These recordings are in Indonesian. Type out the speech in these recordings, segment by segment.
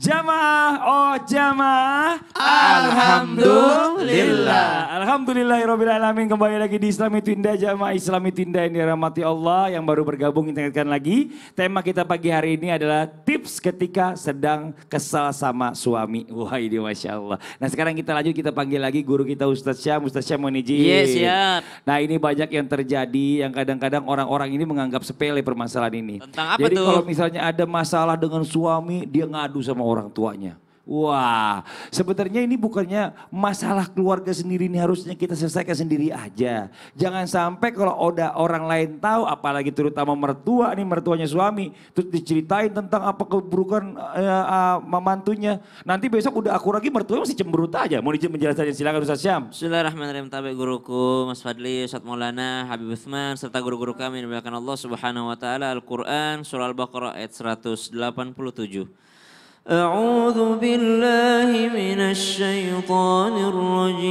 Jamaah, oh jamaah. Alhamdulillah. Alhamdulillahirabbil alamin. Kembali lagi di Islam itu Indah, jamaah Islam itu Indah yang dirahmati Allah. Yang baru bergabung kita ingatkan lagi. Tema kita pagi hari ini adalah tips ketika sedang kesal sama suami. Wah ini Masya Allah. Nah sekarang kita lanjut, kita panggil lagi guru kita Ustadz Syam. Ustadz Syam mohon izin. Yes, siap. Nah ini banyak yang terjadi yang kadang-kadang orang-orang ini menganggap sepele permasalahan ini. Tentang apa Jadi tuh? kalau misalnya ada masalah dengan suami, dia ngadu sama orang tuanya. Wah, sebenarnya ini bukannya masalah keluarga sendiri, ini harusnya kita selesaikan sendiri aja. Jangan sampai kalau ada orang lain tahu, apalagi terutama mertua, nih mertuanya suami, terus diceritain tentang apa keburukan mantunya. Nanti besok udah akur lagi, mertuanya masih cemberut aja. Mau izin menjelaskannya, silakan Ustaz Syam. Bismillahirrahmanirrahim. Tabi guruku, Mas Fadli, Ustadz Maulana, Habib Uthman, serta guru-guru kami yang dimuliakan Allah Subhanahu wa taala. Al-Qur'an surah Al-Baqarah ayat 187. A'udzu billahi minasy syaithanir rajim.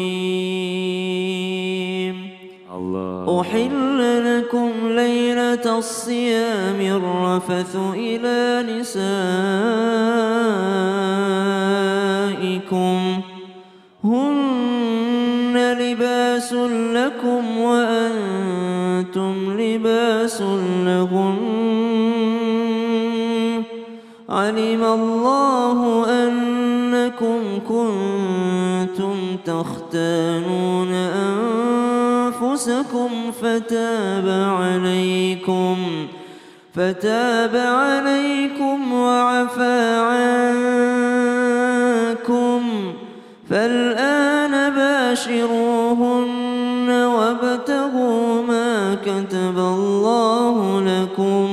Allah. Uhilla lakum lailatas siyamir rafathu ila nisaikum. Hunna libasun lakum wa antum libasun lahum. علم الله أنكم كنتم تختانون أنفسكم فتاب عليكم وعفى عنكم فالآن باشروهن وابتغوا ما كتب الله لكم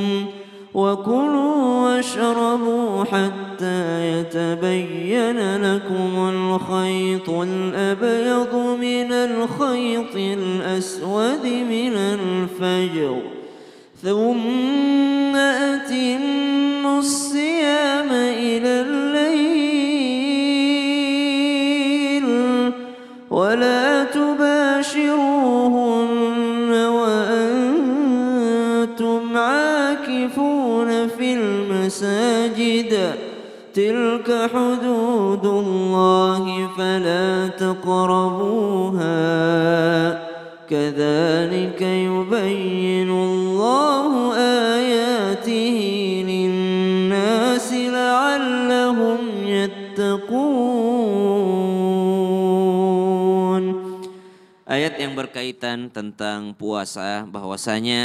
وكلوا واشربوا حتى يتبين لكم الخيط الأبيض من الخيط الأسود من الفجر ثم أتموا الصيام إلى الليل ولا تباشروهن وأنتم عاكفون في المساجد تلك حدود الله فلا تقربوها كذلك يبين الله آياته للناس لعلهم يتقون. Ayat yang berkaitan tentang puasa, bahwasanya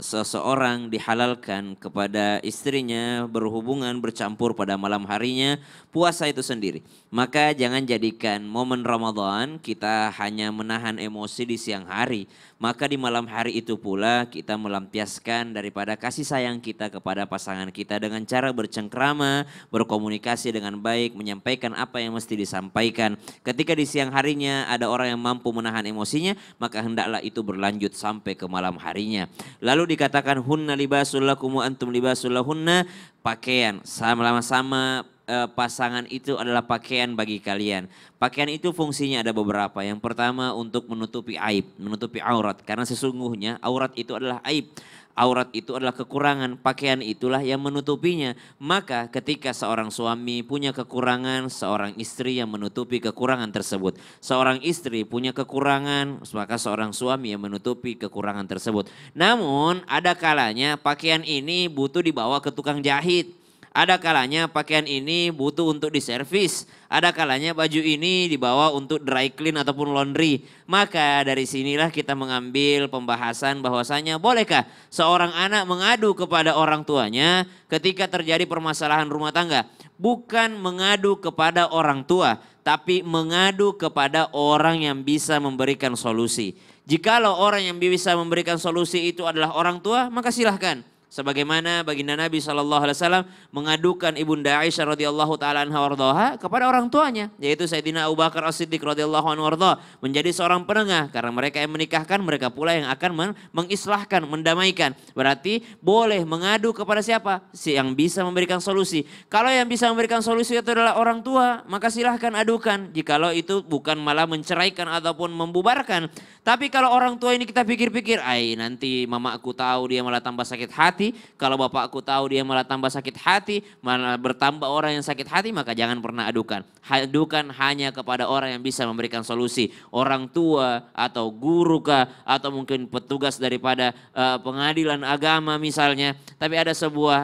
seseorang dihalalkan kepada istrinya berhubungan bercampur pada malam harinya, puasa itu sendiri. Maka jangan jadikan momen Ramadan kita hanya menahan emosi di siang hari. Maka di malam hari itu pula kita melampiaskan daripada kasih sayang kita kepada pasangan kita dengan cara bercengkrama, berkomunikasi dengan baik, menyampaikan apa yang mesti disampaikan. Ketika di siang harinya ada orang yang mampu menahan emosinya, maka hendaklah itu berlanjut sampai ke malam harinya. Lalu dikatakan hunna libasul lakum wa antum libasul lahunna, pakaian sama-sama pasangan itu adalah pakaian bagi kalian. Pakaian itu fungsinya ada beberapa. Yang pertama untuk menutupi aib, menutupi aurat. Karena sesungguhnya aurat itu adalah aib. Aurat itu adalah kekurangan, pakaian itulah yang menutupinya. Maka ketika seorang suami punya kekurangan, seorang istri yang menutupi kekurangan tersebut. Seorang istri punya kekurangan, maka seorang suami yang menutupi kekurangan tersebut. Namun ada kalanya pakaian ini butuh dibawa ke tukang jahit. Ada kalanya pakaian ini butuh untuk diservis. Ada kalanya baju ini dibawa untuk dry clean ataupun laundry. Maka dari sinilah kita mengambil pembahasan bahwasanya bolehkah seorang anak mengadu kepada orang tuanya ketika terjadi permasalahan rumah tangga. Bukan mengadu kepada orang tua, tapi mengadu kepada orang yang bisa memberikan solusi. Jikalau orang yang bisa memberikan solusi itu adalah orang tua, maka silahkan. Sebagaimana baginda Nabi SAW mengadukan ibunda Aisyah radhiyallahu taala anha warḍaha kepada orang tuanya, yaitu Sayyidina Abu Bakar As-Siddiq radhiyallahu anhu warḍah, menjadi seorang penengah karena mereka yang menikahkan, mereka pula yang akan mengislahkan, mendamaikan. Berarti boleh mengadu kepada siapa? Yang bisa memberikan solusi. Kalau yang bisa memberikan solusi itu adalah orang tua, maka silahkan adukan. Jikalau itu bukan malah menceraikan ataupun membubarkan. Tapi kalau orang tua ini kita pikir-pikir, nanti mamaku tahu dia malah tambah sakit hati. hati. Kalau bapakku tahu dia malah tambah sakit hati, malah bertambah orang yang sakit hati, maka jangan pernah adukan. Adukan hanya kepada orang yang bisa memberikan solusi. Orang tua atau guru kah, atau mungkin petugas daripada pengadilan agama misalnya. Tapi ada sebuah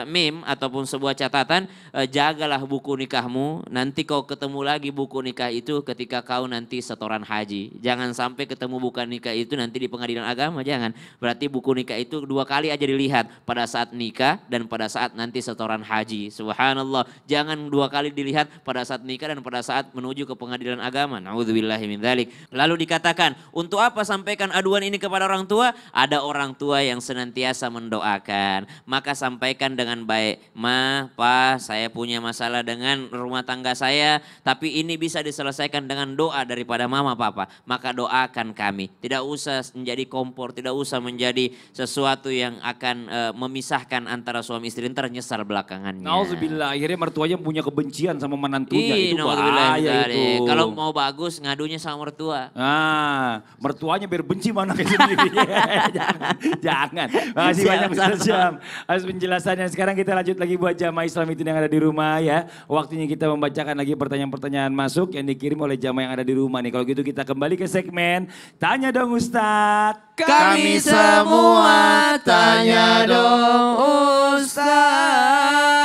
meme ataupun sebuah catatan, jagalah buku nikahmu, nanti kau ketemu lagi buku nikah itu ketika kau nanti setoran haji. Jangan sampai ketemu buku nikah itu nanti di pengadilan agama, jangan. Berarti buku nikah itu 2 kali aja dilihat, pada saat nikah dan pada saat nanti setoran haji. Subhanallah, jangan 2 kali dilihat, pada saat nikah dan pada saat menuju ke pengadilan agama. Na'udzubillahi min dzalik. Lalu dikatakan, untuk apa sampaikan aduan ini kepada orang tua? Ada orang tua yang senantiasa mendoakan, maka sampaikan dengan baik. Ma, pa, saya punya masalah dengan rumah tangga saya, tapi ini bisa diselesaikan dengan doa daripada mama papa. Maka doakan kami. Tidak usah menjadi kompor, tidak usah menjadi sesuatu yang akan memisahkan antara suami istri, ntar nyesal belakangannya. Nauzubillah, akhirnya mertuanya punya kebencian sama menantunya. Itu Nauzubillah bahaya itu. Kalau mau bagus ngadunya sama mertua. Mertuanya biar benci mana anaknya sendiri. Jangan. Makasih banyak Ustaz Syam atas penjelasannya. Sekarang kita lanjut lagi buat jamaah Islam itu yang ada di rumah ya. Waktunya kita membacakan lagi pertanyaan-pertanyaan masuk yang dikirim oleh jamaah yang ada di rumah nih. Kalau gitu kita kembali ke segmen Tanya Dong Ustadz. Kami semua tanya dong Ustaz.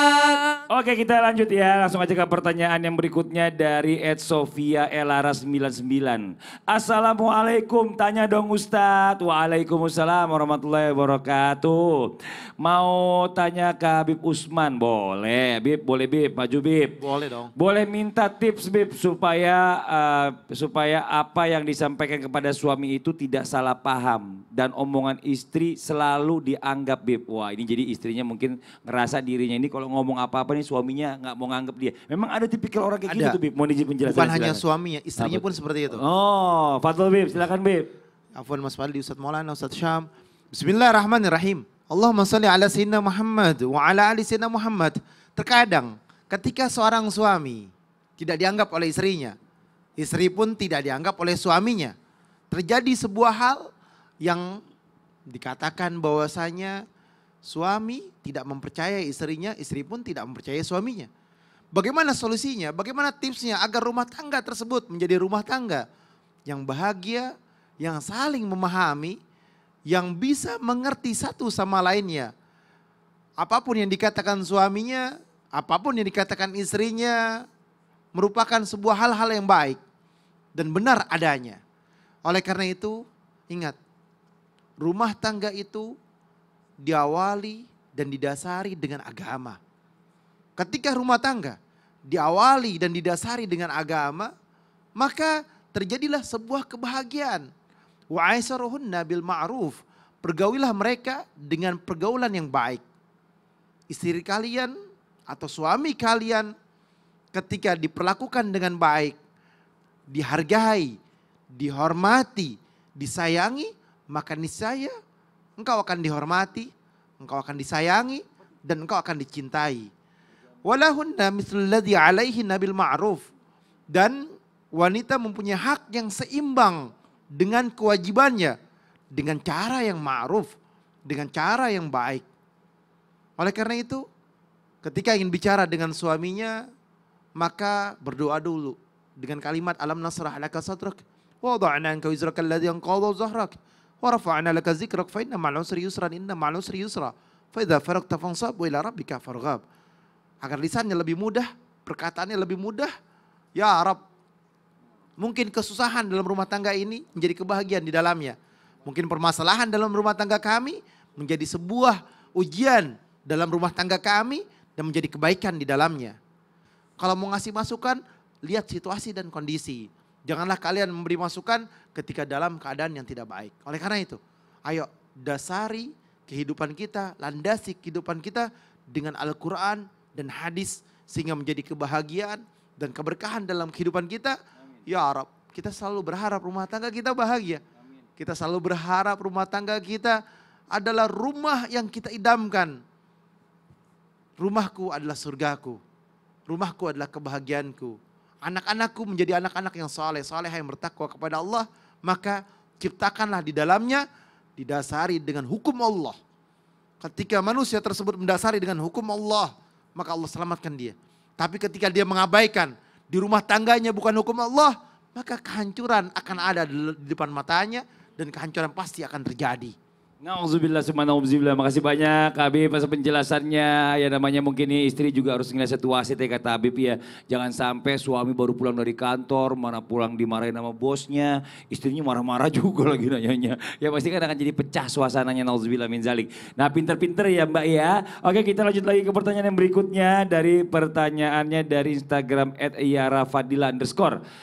Oke, kita lanjut ya, langsung aja ke pertanyaan yang berikutnya dari Sofia Elaras 99. Assalamualaikum, tanya dong Ustadz. Waalaikumsalam warahmatullahi wabarakatuh. Mau tanya ke Habib Usman, boleh Bib, boleh Bib, maju Bib. Boleh dong. Boleh minta tips Bib supaya apa yang disampaikan kepada suami itu tidak salah paham dan omongan istri selalu dianggap Bib. Wah, ini jadi istrinya mungkin ngerasa dirinya ini kalau ngomong apa-apa nih suaminya nggak mau nganggap dia. Memang ada tipikal orang kayak gitu tuh Bib. Mau izin penjelasan. Bukan hanya suaminya, istrinya pun seperti itu. Oh, Fadl Bib, silakan Bib. Afwan Mas Faldi, Ustaz Maulana, Ustaz Syam. Bismillahirrahmanirrahim. Allahumma salli ala sayyidina Muhammad wa ala ali sayyidina Muhammad. Terkadang ketika seorang suami tidak dianggap oleh istrinya, istri pun tidak dianggap oleh suaminya. Terjadi sebuah hal yang dikatakan bahwasanya suami tidak mempercayai istrinya, istri pun tidak mempercayai suaminya. Bagaimana solusinya? Bagaimana tipsnya agar rumah tangga tersebut menjadi rumah tangga yang bahagia, yang saling memahami, yang bisa mengerti satu sama lainnya. Apapun yang dikatakan suaminya, apapun yang dikatakan istrinya merupakan sebuah hal-hal yang baik dan benar adanya. Oleh karena itu, ingat, rumah tangga itu diawali dan didasari dengan agama. Ketika rumah tangga diawali dan didasari dengan agama, maka terjadilah sebuah kebahagiaan. Wa aisaruhunna bil ma'ruf. Pergaulilah mereka dengan pergaulan yang baik. Istri kalian atau suami kalian ketika diperlakukan dengan baik, dihargai, dihormati, disayangi, maka niscaya engkau akan dihormati, engkau akan disayangi, dan engkau akan dicintai. Walahunna mithlul ladzi alaihinna bil ma'ruf. Dan wanita mempunyai hak yang seimbang dengan kewajibannya, dengan cara yang ma'ruf, dengan cara yang baik. Oleh karena itu, ketika ingin bicara dengan suaminya, maka berdoa dulu dengan kalimat alam nasrah laka sadrak wa wada'na anka wizraka alladhi anqadha dhahrak wa rafa'na laka zikrak fa inna ma'al usri yusran inna ma'al usri yusra fa idza faragta fansab wa ila rabbika farghab. Agar lisannya lebih mudah, perkataannya lebih mudah. Ya Rabb, mungkin kesusahan dalam rumah tangga ini menjadi kebahagiaan di dalamnya. Mungkin permasalahan dalam rumah tangga kami menjadi sebuah ujian dalam rumah tangga kami dan menjadi kebaikan di dalamnya. Kalau mau ngasih masukan, lihat situasi dan kondisi. Janganlah kalian memberi masukan ketika dalam keadaan yang tidak baik. Oleh karena itu, ayo dasari kehidupan kita, landasi kehidupan kita dengan Al-Quran dan hadis sehingga menjadi kebahagiaan dan keberkahan dalam kehidupan kita. Ya Rabb, kita selalu berharap rumah tangga kita bahagia. Kita selalu berharap rumah tangga kita adalah rumah yang kita idamkan. Rumahku adalah surgaku. Rumahku adalah kebahagiaanku. Anak-anakku menjadi anak-anak yang soleh, soleh yang bertakwa kepada Allah. Maka ciptakanlah di dalamnya didasari dengan hukum Allah. Ketika manusia tersebut mendasari dengan hukum Allah, maka Allah selamatkan dia. Tapi ketika dia mengabaikan di rumah tangganya bukan hukum Allah, maka kehancuran akan ada di depan matanya dan kehancuran pasti akan terjadi. Nauzubillah subhanallah, makasih banyak Kak Habib atas penjelasannya. Ya namanya mungkin nih istri juga harus ngeliat situasi ya kata Habib ya. Jangan sampai suami baru pulang dari kantor, mana pulang dimarahin sama bosnya, istrinya marah-marah juga lagi nanyanya. Ya pasti kan akan jadi pecah suasananya, nauzubillah min zalik. Nah pinter-pinter ya Mbak ya. Oke kita lanjut lagi ke pertanyaan yang berikutnya dari pertanyaannya dari Instagram @iyarafadila_.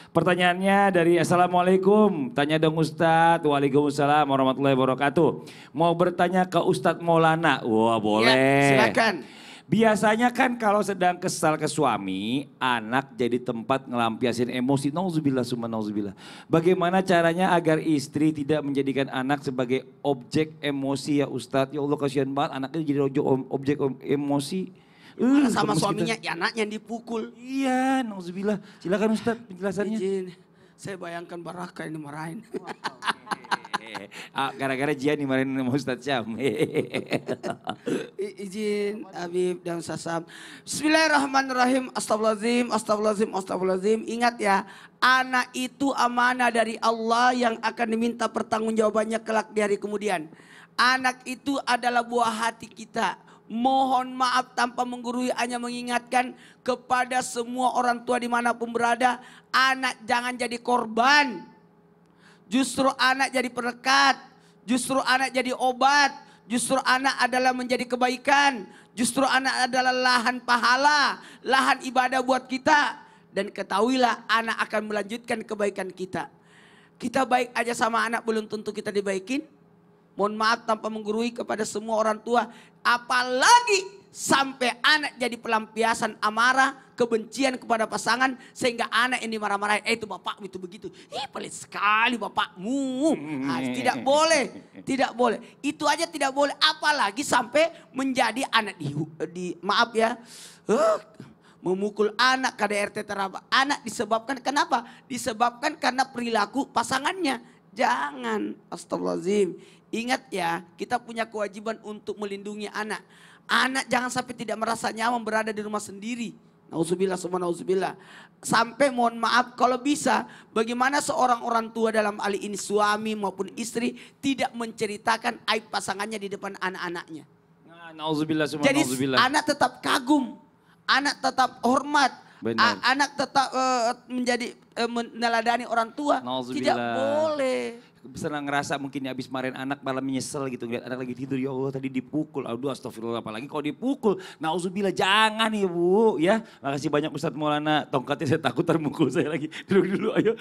Pertanyaannya dari Assalamualaikum, tanya dong Ustadz. Waalaikumsalam warahmatullahi wabarakatuh. Mau bertanya ke Ustadz Maulana. Wah boleh. Ya, silakan. Biasanya kan kalau sedang kesal ke suami, anak jadi tempat ngelampiasin emosi. Nauzubillah summa nauzubillah. Bagaimana caranya agar istri tidak menjadikan anak sebagai objek emosi ya Ustadz? Ya Allah kasihan banget anaknya jadi objek emosi. Malah sama gemes suaminya, kita. ya anaknya yang dipukul. Iya, nauzubillah. Silakan Ustadz penjelasannya. Izin, saya bayangkan Baraka ini marahin. Gara-gara Jian dimarahin sama Ustadz Syam. Izin Habib dan Sasam. Bismillahirrahmanirrahim. Astagfirullahaladzim, astagfirullahaladzim, astagfirullahaladzim. Ingat ya, anak itu amanah dari Allah yang akan diminta pertanggungjawabannya kelak di hari kemudian. Anak itu adalah buah hati kita. Mohon maaf tanpa menggurui, hanya mengingatkan kepada semua orang tua dimanapun berada. Anak jangan jadi korban. Justru anak jadi perekat. Justru anak jadi obat. Justru anak adalah menjadi kebaikan. Justru anak adalah lahan pahala. Lahan ibadah buat kita. Dan ketahuilah anak akan melanjutkan kebaikan kita. Kita baik aja sama anak belum tentu kita dibaikin. Mohon maaf tanpa menggurui kepada semua orang tua. Apalagi sampai anak jadi pelampiasan amarah, kebencian kepada pasangan. Sehingga anak yang dimarah-marahin, itu bapakmu itu begitu. Pelit sekali bapakmu. Tidak boleh, tidak boleh. Itu aja tidak boleh. Apalagi sampai menjadi anak maaf ya. Memukul anak KDRT terabak. Anak disebabkan kenapa? Disebabkan karena perilaku pasangannya. Jangan, astagfirullahaladzim. Ingat ya, kita punya kewajiban untuk melindungi anak. Anak jangan sampai tidak merasa nyaman berada di rumah sendiri. Nauzubillah, semua nauzubillah. Sampai mohon maaf kalau bisa, bagaimana seorang orang tua dalam hal ini suami maupun istri tidak menceritakan aib pasangannya di depan anak-anaknya. Nauzubillah, semua jadi nauzubillah. anak tetap kagum, anak tetap hormat, anak tetap menjadi meneladani orang tua. Tidak boleh. Senang ngerasa mungkin habis marahin anak malah menyesal gitu. Lihat anak lagi tidur, ya Allah tadi dipukul. Aduh astagfirullah, apalagi kalau dipukul. Nauzubillah, jangan ya Bu. Ya, makasih banyak Ustadz Maulana. Tongkatnya saya takut termukul saya lagi. Duduk dulu ayo.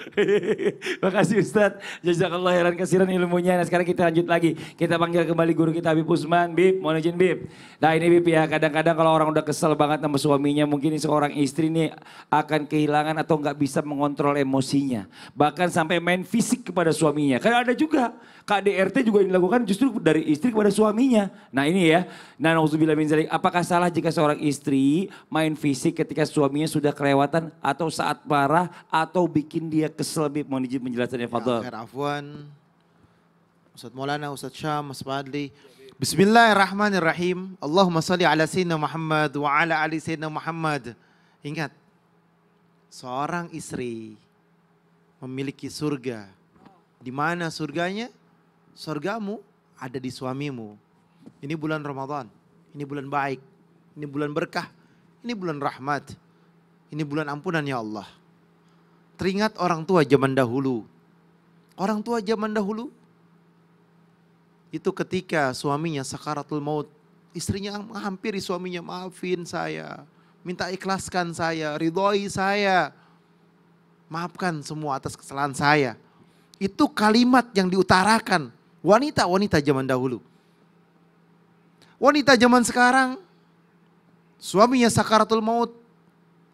Makasih Ustadz. Jazakallah khairan kasiran ilmunya. Nah sekarang kita lanjut lagi. Kita panggil kembali guru kita Habib Usman. Bib, mohon izin Bib. Nah ini Bib ya, kadang-kadang kalau orang udah kesel banget sama suaminya. Mungkin seorang istri nih akan kehilangan atau nggak bisa mengontrol emosinya. Bahkan sampai main fisik kepada suaminya. Karena ada juga KDRT juga dilakukan justru dari istri kepada suaminya. Nah ini ya, nah nauzubillah min dzalik. Apakah salah jika seorang istri main fisik ketika suaminya sudah kelewatan atau saat marah atau bikin dia kesel? Mohon izin penjelasannya, fadhal. Ya, Afwan, Ustadz Maulana, Ustadz Syam, Mas Fadli. Bismillahirrahmanirrahim. Allahumma salli ala Sayyidina Muhammad wa ala ali Sayyidina Muhammad. Ingat, seorang istri memiliki surga. Di mana surganya? Surgamu ada di suamimu. Ini bulan Ramadan, ini bulan baik, ini bulan berkah, ini bulan rahmat, ini bulan ampunan ya Allah. Teringat orang tua zaman dahulu. Orang tua zaman dahulu itu ketika suaminya sakaratul maut, istrinya menghampiri suaminya, maafin saya, minta ikhlaskan saya, ridhoi saya, maafkan semua atas kesalahan saya. Itu kalimat yang diutarakan wanita-wanita zaman dahulu. Wanita zaman sekarang, suaminya sakaratul maut,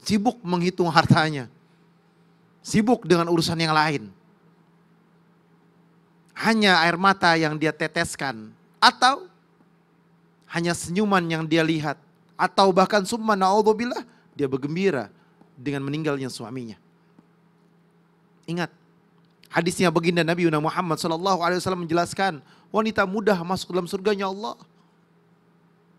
sibuk menghitung hartanya. Sibuk dengan urusan yang lain. Hanya air mata yang dia teteskan. Atau hanya senyuman yang dia lihat. Atau bahkan summa na'udzubillah, dia bergembira dengan meninggalnya suaminya. Ingat. Hadisnya baginda Nabi Muhammad SAW menjelaskan, wanita mudah masuk dalam surganya Allah.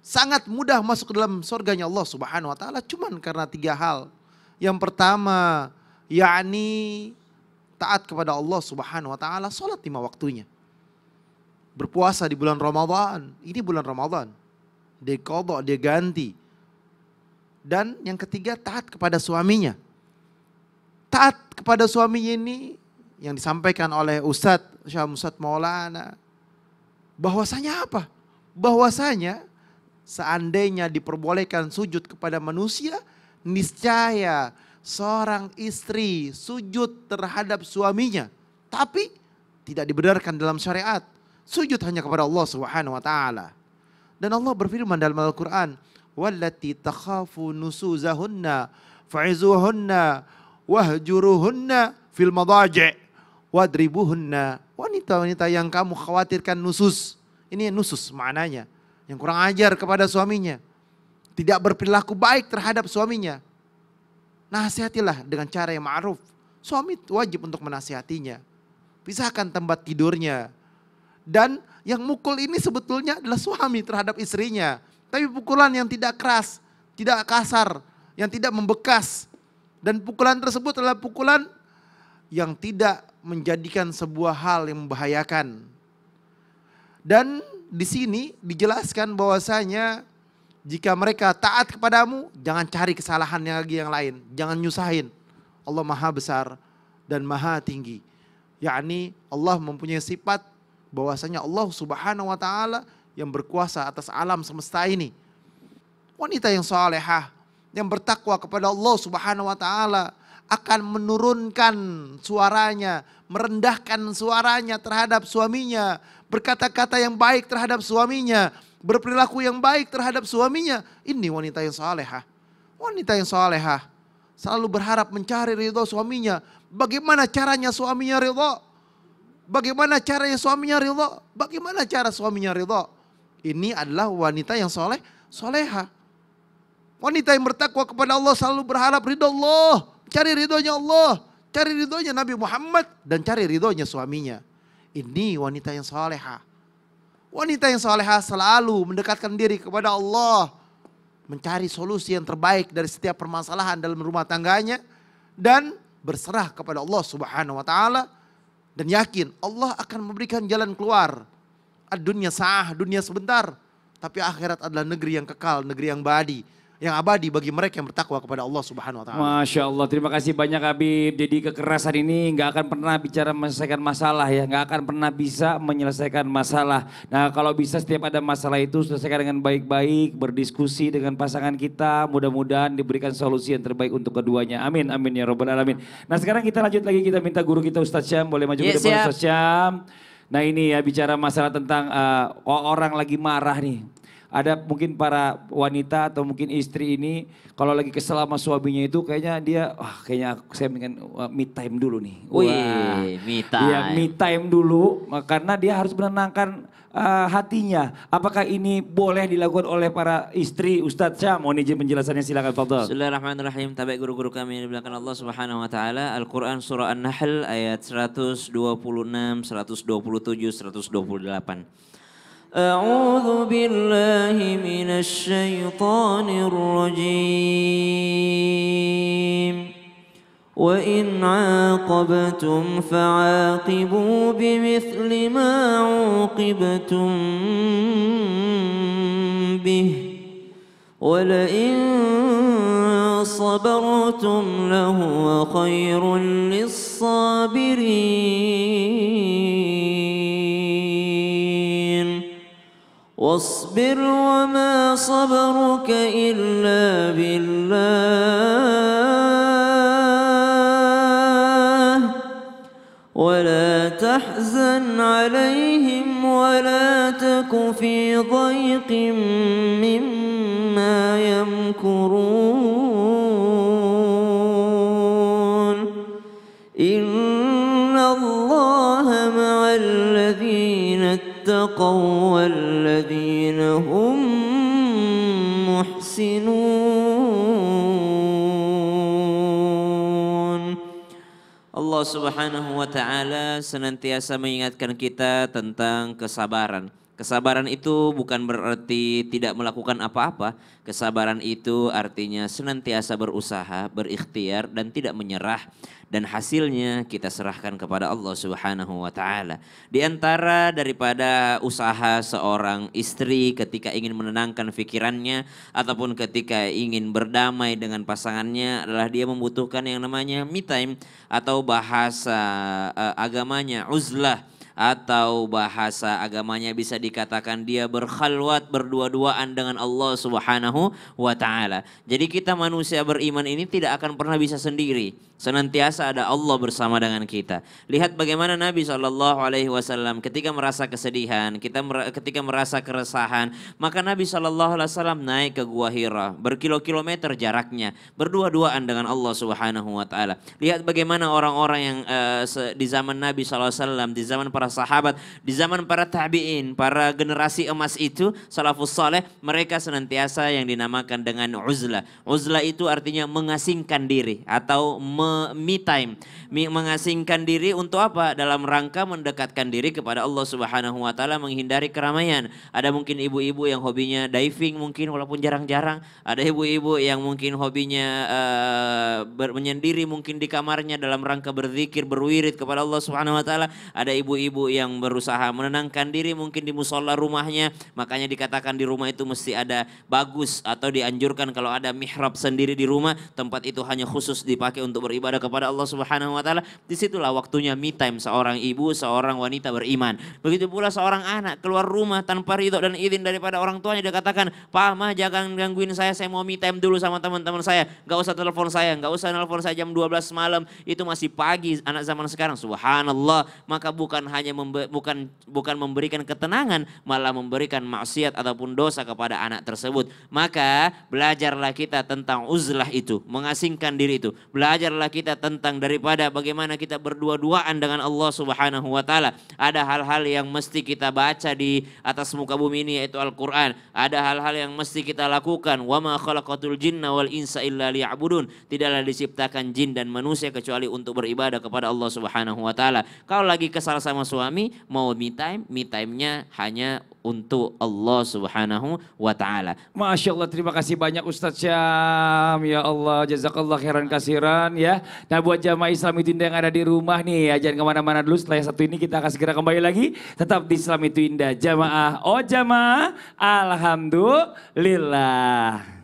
sangat mudah masuk ke dalam surganya Allah Subhanahu wa taala cuman karena 3 hal. Yang pertama, yakni taat kepada Allah Subhanahu wa taala, salat 5 waktunya. Berpuasa di bulan Ramadan, ini bulan Ramadan. Dia qadha, dia ganti. Dan yang ketiga, taat kepada suaminya. Taat kepada suaminya ini yang disampaikan oleh Ustadz Maulana. Bahwasanya apa? Bahwasanya seandainya diperbolehkan sujud kepada manusia, niscaya seorang istri sujud terhadap suaminya. Tapi tidak dibenarkan dalam syariat. Sujud hanya kepada Allah Subhanahu wa taala. Dan Allah berfirman dalam Al-Qur'an, "Wallati takhafu nusuzahunna fa'izuhunna wahjuruhunna fil madaji' wadribuhunna." Wanita-wanita yang kamu khawatirkan nusus. Ini nusus maknanya. Yang kurang ajar kepada suaminya. Tidak berperilaku baik terhadap suaminya. Nasihatilah dengan cara yang ma'ruf. Suami wajib untuk menasihatinya. Pisahkan tempat tidurnya. Dan yang mukul ini sebetulnya adalah suami terhadap istrinya. Tapi pukulan yang tidak keras, tidak kasar, yang tidak membekas. Dan pukulan tersebut adalah pukulan yang tidak menjadikan sebuah hal yang membahayakan. Dan di sini dijelaskan bahwasanya jika mereka taat kepadamu, jangan cari kesalahannya lagi yang lain. Jangan nyusahin. Allah maha besar dan maha tinggi. Yakni Allah mempunyai sifat bahwasanya Allah Subhanahu wa taala yang berkuasa atas alam semesta ini. Wanita yang salehah, yang bertakwa kepada Allah Subhanahu wa taala akan menurunkan suaranya, merendahkan suaranya terhadap suaminya, berkata-kata yang baik terhadap suaminya, berperilaku yang baik terhadap suaminya. Ini wanita yang salehah. Wanita yang salehah selalu berharap mencari ridho suaminya. Bagaimana caranya suaminya ridho? Bagaimana caranya suaminya ridho? Bagaimana cara suaminya ridho? Ini adalah wanita yang soleha. Wanita yang bertakwa kepada Allah selalu berharap ridho Allah. Cari ridhonya Allah. Cari ridhonya Nabi Muhammad. Dan cari ridhonya suaminya. Ini wanita yang soleha. Wanita yang soleha selalu mendekatkan diri kepada Allah. Mencari solusi yang terbaik dari setiap permasalahan dalam rumah tangganya. Dan berserah kepada Allah Subhanahu wa taala. Dan yakin Allah akan memberikan jalan keluar. Dunia sah, dunia sebentar. Tapi akhirat adalah negeri yang kekal, negeri yang abadi bagi mereka yang bertakwa kepada Allah Subhanahu wa taala. Masya Allah, terima kasih banyak Habib. Jadi kekerasan ini nggak akan pernah bicara menyelesaikan masalah ya, nggak akan pernah bisa menyelesaikan masalah. Nah kalau bisa setiap ada masalah itu selesaikan dengan baik-baik, berdiskusi dengan pasangan kita, mudah-mudahan diberikan solusi yang terbaik untuk keduanya. Amin, amin ya robbal alamin. Nah sekarang kita lanjut lagi, kita minta guru kita Ustadz Syam, boleh maju ke depan Ustadz Syam. Nah ini ya bicara masalah tentang orang lagi marah nih. Ada mungkin para wanita atau mungkin istri ini kalau lagi kesel sama suaminya itu kayaknya dia, kayaknya saya ingin me time dulu nih. Wih, me time. Iya, me time dulu karena dia harus menenangkan hatinya. Apakah ini boleh dilakukan oleh para istri? Ustadz Syam, mohon izin penjelasannya, silakan fadhal. Bismillahirrahmanirrahim. Tabaik guru-guru kami di belakang Allah Subhanahu wa taala. Al-Qur'an surah An-Nahl ayat 126, 127, 128. أعوذ بالله من الشيطان الرجيم وإن عاقبتم فعاقبوا بمثل ما عوقبتم به ولئن صبرتم لهو خير للصابرين واصبر وما صبرك إلا بالله ولا تحزن عليهم ولا تك في ضيق مما يمكرون إن الله مع الذين اتقوا والذين هم محسنون. Allah Subhanahu wa taala senantiasa mengingatkan kita tentang kesabaran. Kesabaran itu bukan berarti tidak melakukan apa-apa. Kesabaran itu artinya senantiasa berusaha, berikhtiar dan tidak menyerah. Dan hasilnya kita serahkan kepada Allah Subhanahu wa taala. Di antara daripada usaha seorang istri ketika ingin menenangkan pikirannya ataupun ketika ingin berdamai dengan pasangannya adalah dia membutuhkan yang namanya me time atau bahasa agamanya uzlah. Atau bahasa agamanya bisa dikatakan dia berkhalwat berdua-duaan dengan Allah Subhanahu wa taala. Jadi kita manusia beriman ini tidak akan pernah bisa sendiri. Senantiasa ada Allah bersama dengan kita. Lihat bagaimana Nabi SAW ketika merasa kesedihan, ketika merasa keresahan, maka Nabi SAW naik ke Gua Hira, berkilo-kilometer jaraknya, berdua-duaan dengan Allah Subhanahu wa taala. Lihat bagaimana orang-orang yang di zaman Nabi SAW, di zaman para sahabat, di zaman para tabi'in, para generasi emas itu, salafus saleh, mereka senantiasa yang dinamakan dengan uzlah. Uzlah itu artinya mengasingkan diri atau me time, mengasingkan diri untuk apa? Dalam rangka mendekatkan diri kepada Allah Subhanahu wa taala, menghindari keramaian. Ada mungkin ibu-ibu yang hobinya diving mungkin walaupun jarang-jarang, ada ibu-ibu yang mungkin hobinya menyendiri mungkin di kamarnya dalam rangka berzikir, berwirid kepada Allah Subhanahu wa taala. Ada ibu-ibu yang berusaha menenangkan diri mungkin di musola rumahnya, makanya dikatakan di rumah itu mesti ada bagus atau dianjurkan kalau ada mihrab sendiri di rumah, tempat itu hanya khusus dipakai untuk beribadah kepada Allah Subhanahu wa taala. Disitulah waktunya me time seorang ibu, seorang wanita beriman. Begitu pula seorang anak keluar rumah tanpa ridho dan izin daripada orang tuanya, dia katakan, "Pa, Ma, jangan gangguin saya mau me time dulu sama teman-teman saya. Gak usah telepon saya, gak usah nelpon saya jam 12 malam, itu masih pagi anak zaman sekarang." Subhanallah, maka bukan hanya bukan memberikan ketenangan, malah memberikan maksiat ataupun dosa kepada anak tersebut. Maka belajarlah kita tentang uzlah itu, mengasingkan diri itu. Belajarlah kita tentang daripada bagaimana kita berdua-duaan dengan Allah Subhanahu wa taala. Ada hal-hal yang mesti kita baca di atas muka bumi ini yaitu Al-Qur'an. Ada hal-hal yang mesti kita lakukan. Wa ma khalaqatul jinna wal insa illa liya'budun. Tidaklah diciptakan jin dan manusia kecuali untuk beribadah kepada Allah Subhanahu wa taala. Kalau lagi kesal sama suami, mau me time-nya hanya untuk Allah Subhanahu wa taala. Masya Allah, terima kasih banyak Ustadz Syam. Ya Allah, jazakallah khairan kasiran ya. Nah buat jamaah Islam itu Indah yang ada di rumah nih ya, jangan kemana-mana dulu. Setelah yang satu ini kita akan segera kembali lagi. Tetap di Islam itu Indah. Jamaah, oh jamaah, alhamdulillah.